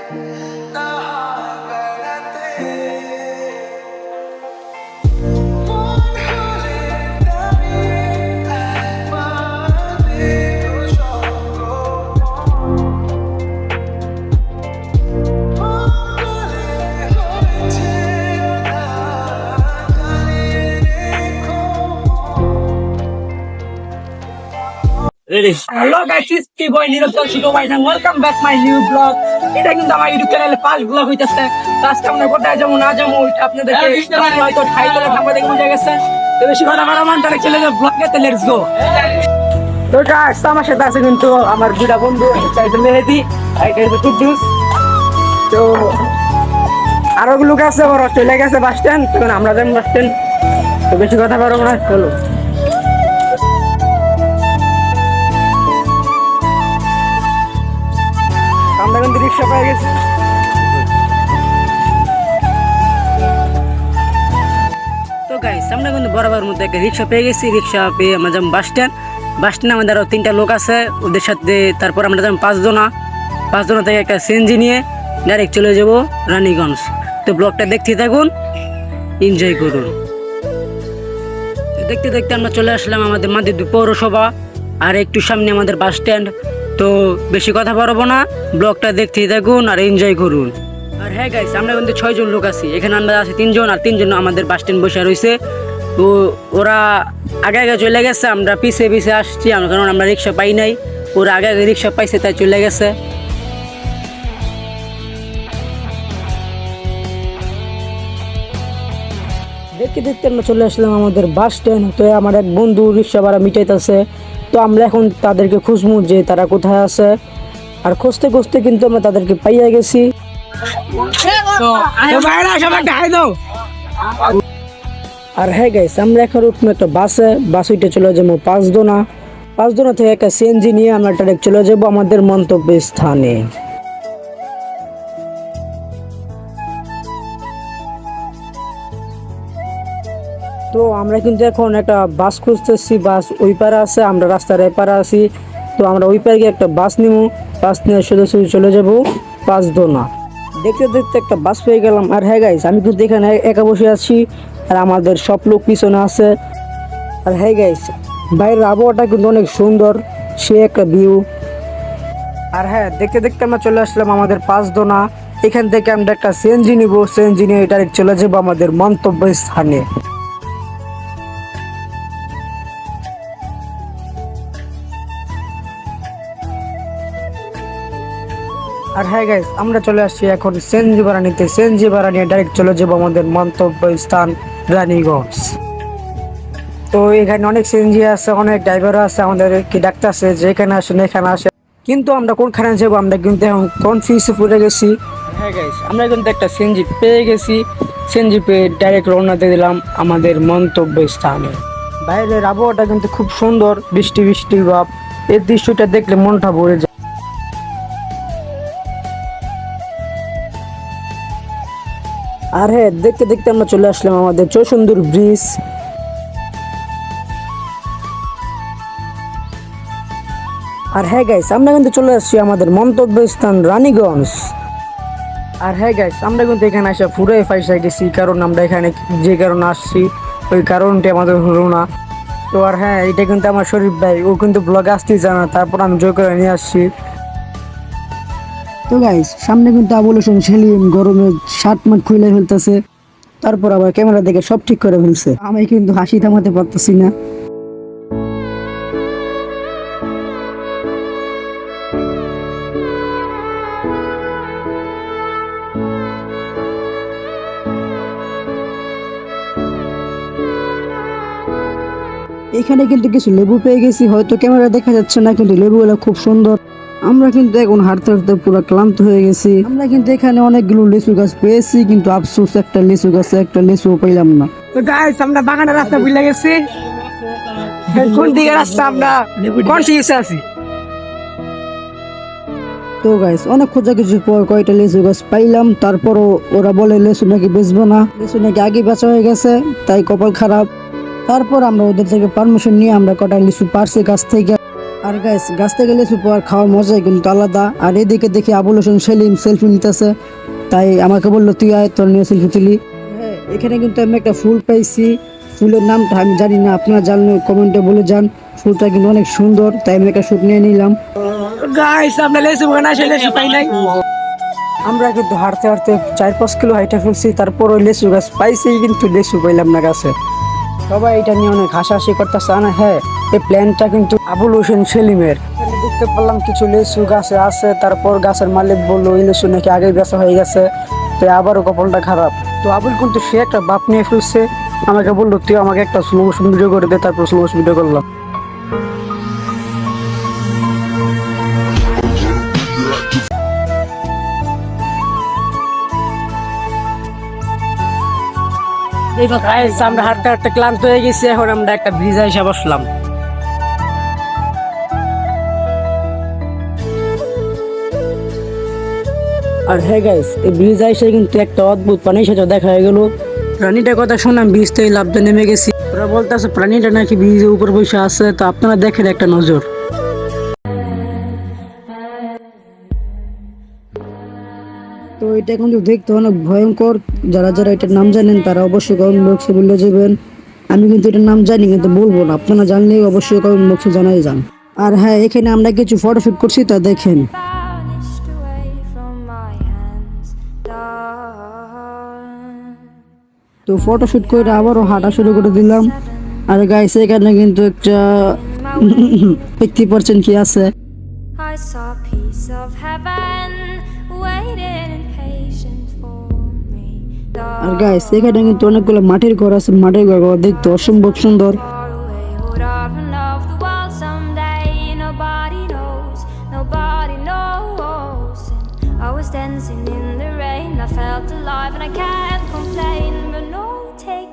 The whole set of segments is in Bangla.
Hello guys, it's T-Boy Nirotal Shito White and welcome back my new vlog. এটা কিন্তু আমার ইউটিউব চ্যানেলে ফার্স্ট ব্লগ হইতেছে। আজকে আমরা কোথায় যাবো না যাবো ওইটা আপনাদেরকে হয়তো টাইটেলে থাকবে দেখে বুঝে গেছে। তো বেশি কথা আমার তাহলে চলে যাবো ব্লগেতে, লেটস গো। তো গাইস আমার সাথে আছে কিন্তু আমার দুটা বন্ধু, একটা হচ্ছে মেহেদি, একটা হচ্ছে কুদ্দুস। তো আরো লোক আছে, ওরা চলে গেছে বাস স্ট্যান্ড, তখন আমরা যাবো বাস স্ট্যান্ড। তো বেশি কথা পারবো না, চলো। আমরা কিন্তু রিক্সা পেয়ে গেছি। তো গাইস আমরা কিন্তু বরাবর মধ্যে একটা রিক্সা পেয়ে গেছি। রিক্সা পেয়ে আমরা যাবো বাস স্ট্যান্ড। বাস স্ট্যান্ডে আমাদের আরও 3টা লোক আছে, ওদের সাথে তারপর আমরা যাবো 5 জনা থেকে একটা সিএনজি নিয়ে ডাইরেক্ট চলে যাবো রানীগঞ্জ। তো ব্লগটা দেখতে থাকুন, এনজয় করুন। দেখতে দেখতে আমরা চলে আসলাম আমাদের মাদিদপুর পৌরসভা, আর একটু সামনে আমাদের বাস স্ট্যান্ড। তো বেশি কথা বলবো না, ব্লগটা দেখতেই থাকুন আর এনজয় করুন। আর হ্যাঁ গাইস, আমরা কিন্তু 6 জন লোক আছি, এখানে আমরা আছি 3 জন, আর 3 জন আমাদের বাস স্ট্যান্ড বসে রয়েছে। তো ওরা আগে আগে চলে গেছে, আমরা পিছে পিছে আসছি, কারণ আমরা রিক্সা পাই নাই। ওরা আগে আগে রিক্সা পাইছে, তাই চলে গেছে। দেখতে দেখতে আমরা চলে আসলাম আমাদের বাস স্ট্যান্ড। তো আমার এক বন্ধু রিক্সা ভাড়া মিটাইতেছে। তো আমরা এখন তাদেরকে খুঁজবো যে তারা কোথায় আছে, আর খুঁজতে খুঁজতে কিন্তু আমরা তাদেরকে পাইয়া গেছি। আর হ্যাঁ গাইস, আমরা এখন উঠবো একটা বাস উঠে চলে যাবো 5 জনা থেকে একটা সিএনজি নিয়ে আমরা ডাইরেক্ট চলে যাবো আমাদের মন্তব্য স্থানে। তো আমরা কিন্তু এখন একটা বাস খুঁজতেছি, বাস ওই পারে আছে, আমরা রাস্তার এপারে আছি। তো আমরা ওই পারে গিয়ে একটা বাস নিব, বাস নিয়ে সোজা চলে যাবো 5 জনা। দেখতে দেখতে একটা বাস পেয়ে গেলাম। আর হ্যাঁ গাইস, আমি কিন্তু এখানে একা বসে আছি, আর আমাদের সব লোক পিছনে আছে। আর হ্যাঁ গাইস, বাইরের আবহাওয়াটা কিন্তু অনেক সুন্দর, সে একটা ভিউ। আর হ্যাঁ, দেখতে দেখতে আমরা চলে আসলাম আমাদের 5 জনা। এখান থেকে আমরা একটা সিএনজি নিব, সিএনজি নিয়ে ডাইরেক্ট চলে যাবো আমাদের মন্তব্য স্থানে। আর হ্যাঁ গাইস, আমরা চলে আসছি এখন সিএনজি ভাড়া নিতে। সিএনজি ভাড়া নিয়ে ডাইরেক্ট চলে যাবো আমাদের মন্তব্য স্থান রানীগঞ্জ। তো এখানে অনেক সিএনজি আছে, অনেক ড্রাইভারও আছে, আমাদের কি ডাকতেছে যে এখানে আসেন এখানে আসে, কিন্তু আমরা কোনখানে যাবো আমরা কিন্তু এখন কনফিউজে পড়ে গেছি। হ্যাঁ গাইস, আমরা কিন্তু একটা সিএনজি পেয়ে গেছি। সিএনজি পেয়ে ডাইরেক্ট রওনা দিয়ে দিলাম আমাদের মন্তব্য স্থানে। বাইরের আবহাওয়াটা কিন্তু খুব সুন্দর, বৃষ্টি বৃষ্টি ভাব, এই দৃশ্যটা দেখলে মনটা ভরে যায়। আর হ্যাঁ, দেখতে দেখতে আমরা চলে আসলাম আমাদের চৌসুন্দর ব্রিজ। আর হ্যাঁ গাইস, আমরা কিন্তু চলে আসছি আমাদের মন্তব্য স্থান রানীগঞ্জ। আর হ্যাঁ গাইস, আমরা কিন্তু এখানে এসে পুরাই ফাইসা গেছি, কারণ আমরা এখানে যে কারণে আসছি ওই কারণটি আমাদের হলো না। তো আর হ্যাঁ, এটা কিন্তু আমার শরীফ ভাই, ও কিন্তু ব্লগে আসতেই জানা, তারপর আমি জয় করে নিয়ে আসছি। তো গাইস, সামনে কিন্তু আবুল হোসেন সেলিম গরমে শার্ট মাঠ খুলে ফেলতেছে, তারপর আবার ক্যামেরা দেখে সব ঠিক করে ফেলছে। আমি কিন্তু হাসি থামাতে পারতেছি না। এখানে কিন্তু কিছু লেবু পেয়ে গেছি, হয়তো ক্যামেরা দেখা যাচ্ছে না, কিন্তু লেবুগুলো খুব সুন্দর। আমরা কিন্তু এখন হাঁটতে হাঁটতে পুরো ক্লান্ত হয়ে গেছি। আমরা কিন্তু এখানে অনেকগুলো লিচু গাছ পেয়েছি, কিন্তু আফসোস একটা লিচু গাছে একটা লিচু পাইলাম না। তো গাইস, আমরা বাগানের রাস্তা ভুলে গেছি, কোন দিকে রাস্তা আমরা কনফিউজে আছি। তো গাইস, অনেক খোঁজাখুঁজির পর কয়টা লিচু গাছ পাইলাম, তারপরও ওরা বলে লিচু নাকি বেচবো না, লিচু নাকি আগে বেচা হয়ে গেছে, তাই কপাল খারাপ। তারপর আমরা ওদের থেকে পারমিশন নিয়ে আমরা কটা লিচু পারছি গাছ থেকে। আর গাইস গাছ থেকে লেচু পাওয়ার খাওয়ার মজাই কিন্তু আলাদা। আর এদিকে দেখি আবুল হোসেন সেলিম সেলফি নিতেছে, তাই আমাকে বললো তুই আয় তোর নিয়ে সেলফি তুলি। হ্যাঁ, এখানে কিন্তু আমি একটা ফুল পাইছি, ফুলের নামটা আমি জানি না, আপনারা জানলে কমেন্টে বলে যান। ফুলটা কিন্তু অনেক সুন্দর, তাই আমি একটা শুট নিয়ে নিলাম। গাইস আমরা লেসু বাগানে আসলে লেসু পাই নাই। আমরা কিন্তু হাঁটতে হাঁটতে 4-5 কিলো হাইটা ফেলছি, তারপর ওই লেসু গাছ পাইছি কিন্তু লেসু পাইলাম না গাছে। সবাই এটা নিয়ে অনেক হাসাহাসি করতেছে। না হ্যাঁ, এই প্ল্যানটা কিন্তু আবুল হোসেন সেলিমের। এখানে দেখতে পেলাম কিছু লেসু গাছে আছে, তারপর গাছের মালিক বললো ওই লেসু নাকি আগে বেচা হয়ে গেছে, তো আবারও কপালটা খারাপ। তো আবুল কিন্তু সে একটা বাপ নিয়ে ফেলছে, আমাকে বললো তুই আমাকে একটা স্লো মোশন ভিডিও করে দে, তারপর স্লো মোশন ভিডিও করলাম। আমরা হাঁটতে হাঁটতে ক্লান্ত হয়ে গেছি, এখন আমরা একটা ব্রিজে এসে বসলাম। আর হ্যাঁ গাইস, এই ব্রিজ এসে কিন্তু একটা অদ্ভুত প্রাণীর সাথে দেখা হয়ে গেল। প্রাণীটার কথা শুনলাম ব্রিজ থেকে লাফ দিয়ে নেমে গেছি। ওরা বলতেছে প্রাণীটা নাকি ব্রিজের উপর বসে আছে, তো আপনারা দেখেন একটা নজর। তো এটা কিন্তু দেখতে অনেক ভয়ঙ্কর। যারা যারা এটার নাম জানেন তারা অবশ্যই কমেন্ট বক্সে বলে যাবেন। আমি কিন্তু এটার নাম জানি কিন্তু বলবো না, আপনারা জানলে অবশ্যই কমেন্ট বক্সে জানাই যান। আর হ্যাঁ, এখানে আমরা কিছু ফটোশুট করছি, তা দেখেন। vanished away from my hands, darling. তো ফটোশুট করে আবারও হাঁটা শুরু করে দিলাম। আর গাইস এখানে কিন্তু একটা 50% কি আছে। I saw a piece of heaven waiting impatient for me, আর গাইস এখানে কিন্তু অনেকগুলো মাটির ঘর আছে, মাটির ঘর দেখতে অসম্ভব সুন্দর। far away. Would I run off the world someday? Nobody knows, nobody knows. And I was dancing in the rain, I felt alive and I can't complain. But no, take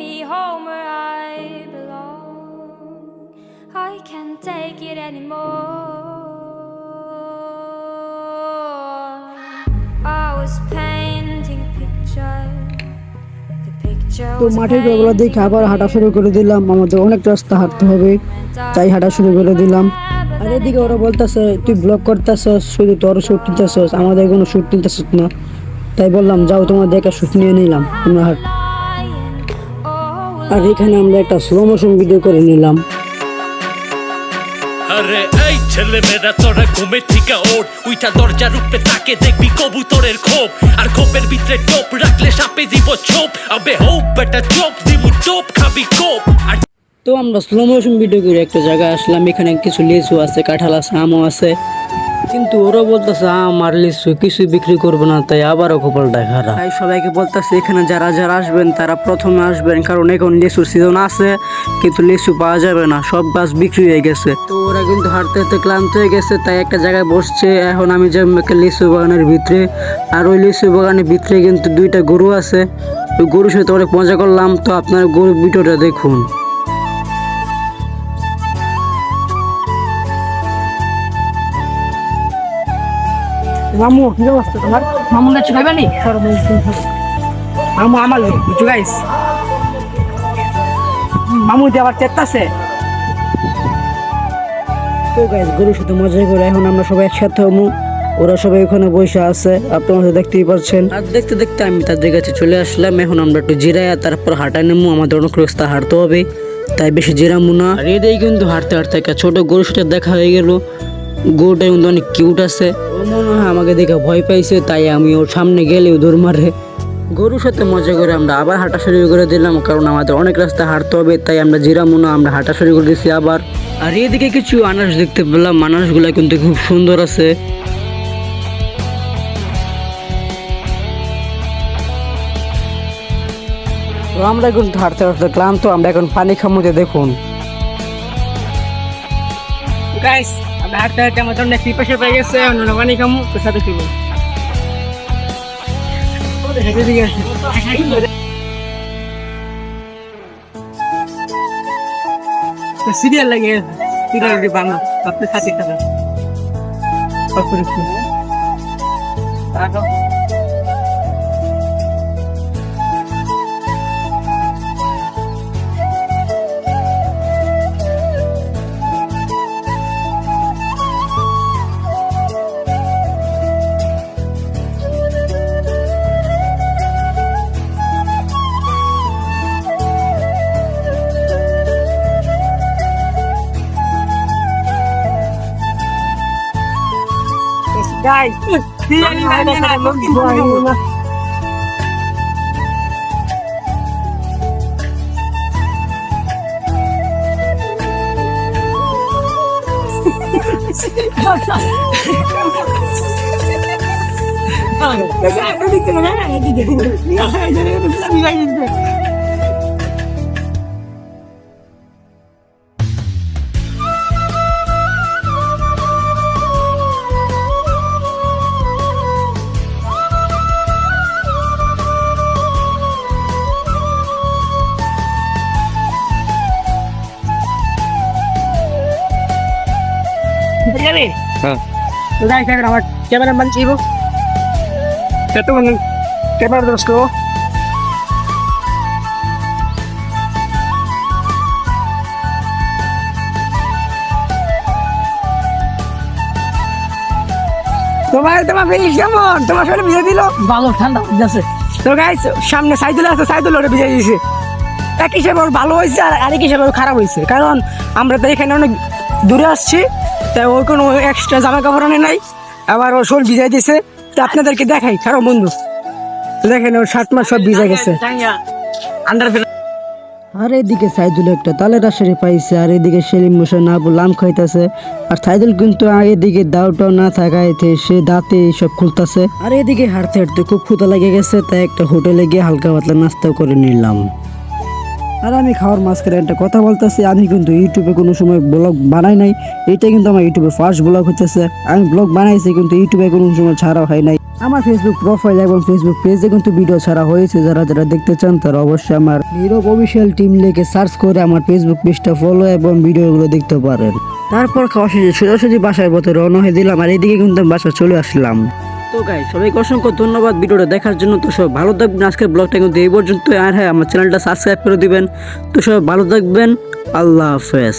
me home where I belong. I can't take it anymore. I was painting a picture. The picture তো was মাটির ঘরগুলো দেখে আবার হাঁটা শুরু করে দিলাম। আমাদের অনেক রাস্তা হাঁটতে হবে, তাই হাঁটা শুরু করে দিলাম। আর এদিকে ওরা বলতেছে তুই ব্লগ করতেছস, শুধু তোর শুট নিতেছস, আমাদের কোনো শুট নিতেছস না। তাই বললাম যাও তোমাদের একটা শুট নিয়ে নিলাম, তোমরা হাঁট। lying. Oh, আর এখানে আমরা একটা স্লো মোশন ভিডিও করে নিলাম। আরে এই ছেলে মেয়েরা তোরা ঘুমে থেকে ওঠ, উইটা দরজার উপরে তাকে দেখবি কবুতরের খোপ, আর খোপের ভিতরে টোপ রাখলে সাপে দিব ছোপ, আবে হোপ বেটা চোপ দিব টোপ খাবি কোপ। আর তো আমরা স্লো মোশন ভিডিও করে একটা জায়গায় আসলাম। এখানে কিছু লিচু আছে, কাঁঠাল আছে, আমও আছে, কিন্তু ওরা বলতেছে আম আর লিচু কিছুই বিক্রি করবো না, তাই আবারও কপালটা খারাপ। তাই সবাইকে বলতেছে এখানে যারা যারা আসবেন তারা প্রথমে আসবেন, কারণ এখন লিচুর সিজন আছে কিন্তু লিচু পাওয়া যাবে না, সব গাছ বিক্রি হয়ে গেছে। তো ওরা কিন্তু হাঁটতে হাঁটতে ক্লান্ত হয়ে গেছে, তাই একটা জায়গায় বসছে। এখন আমি যাবো একটা লিচু বাগানের ভিতরে, আর ওই লিচু বাগানের ভিতরে কিন্তু 2টা গরু আছে। ওই গরুর সাথে অনেক মজা করলাম। তো আপনার গরুর ভিডিওটা দেখুন। মামু কি অবস্থা তোমার? মামু না চুকাইবা নি মামু আমার চুকাইস মামু দিয়ে আবার চেতাছে। তো গাইস গরুর সাথে মজা করে এখন আমরা সবাই একসাথে হমু। ওরা সবাই ওখানে বসে আছে, আপনারা দেখতেই পাচ্ছেন। আর দেখতে দেখতে আমি তাদের কাছে চলে আসলাম। এখন আমরা একটু জিরাইয়া তারপর হাঁটা নেবো, আমাদের অনেক রাস্তা হাঁটতে হবে, তাই বেশি জিরামু না। আর এদিকে কিন্তু হাঁটতে হাঁটতে একটা ছোট গরুর সাথে দেখা হয়ে গেল। গরুটা কিন্তু অনেক কিউট আছে, ও মনে হয় আমাকে দেখে ভয় পাইছে, তাই আমি ওর সামনে গেলেও দৌড় মারে। গরুর সাথে মজা করে আমরা আবার হাঁটা শুরু করে দিলাম, কারণ আমাদের অনেক রাস্তা হাঁটতে হবে, তাই আমরা জিরামু না, আমরা হাঁটা শুরু করে দিচ্ছি আবার। আর এদিকে কিছু আনারস দেখতে পেলাম, আনারসগুলো কিন্তু খুব সুন্দর আছে। তো আমরা এখন হাঁটতে হাঁটতে ক্লান্ত, আমরা এখন পানি খামুতে দেখুন। গাইস আমরা হাঁটতে হাঁটতে আমার অনেক পিপাসা পেয়ে গেছে, অন্য পানি খামু, তো সাথে ছিল সিরিয়াল লাগে, সিরিয়াল বাংলা আপনার সাথে খাবেন। যাই আমার ক্যামেরা মান চাইব ক্যামেরা দোস্ত তোমার ফিলিস কেমন? তোমার শরীরে ভিজে দিল? ভালো ঠান্ডা আছে তো গাইস, সামনে সাইদুল আছে, সাইদুল ওটা ভিজে দিয়েছে। এক হিসেবে ওর ভালো হয়েছে আর আরেক হিসেবে ওর খারাপ হয়েছে, কারণ আমরা তো এখানে অনেক দূরে আসছি, তাই ওর কোনো এক্সট্রা জামা কাপড় আনে নাই, আবার ওর শরীর ভিজাই দিয়েছে। তো আপনাদেরকে দেখাই, খারাপ বন্ধু দেখেন ওর শার্ট মার সব ভিজে গেছে। আর এদিকে সাইদুল একটা তালের আশারে পাইছে, আর এদিকে সেলিম বসে না লাম খাইতেছে। আর সাইদুল কিন্তু এদিকে দাওটাও না থাকাইতে সে দাঁতে সব খুলতেছে। আর এদিকে হাঁটতে হাঁটতে খুব ক্ষুধা লেগে গেছে, তাই একটা হোটেলে গিয়ে হালকা পাতলা নাস্তা করে নিলাম। আর আমি খাওয়ার মাঝখানে একটা কথা বলতেছি, আমি কিন্তু ইউটিউবে কোনো সময় ব্লগ বানাই নাই, এটা কিন্তু আমার ইউটিউবে ফার্স্ট ব্লগ হচ্ছে। আমি ব্লগ বানাইছি কিন্তু ইউটিউবে কোনো সময় ছাড়া হয় নাই। আমার ফেসবুক প্রোফাইল এবং ফেসবুক পেজে কিন্তু ভিডিও ছাড়া হয়েছে, যারা যারা দেখতে চান তারা অবশ্যই আমার নীরব অফিসিয়াল টিম লিখে সার্চ করে আমার ফেসবুক পেজটা ফলো এবং ভিডিওগুলো দেখতে পারেন। তারপর খাওয়া শেষে সোজাসুজি বাসার পথে রওনা হয়ে দিলাম, আর এদিকে কিন্তু বাসা চলে আসলাম। তো গাইস, সবাইকে অসংখ্য ধন্যবাদ ভিডিওটা দেখার জন্য। তো সব ভালো থাকবেন, আজকের ব্লগটা কিন্তু এই পর্যন্ত। আর হ্যাঁ, আমার চ্যানেলটা সাবস্ক্রাইব করে দিবেন। তো সব ভালো থাকবেন, আল্লাহ হাফেজ।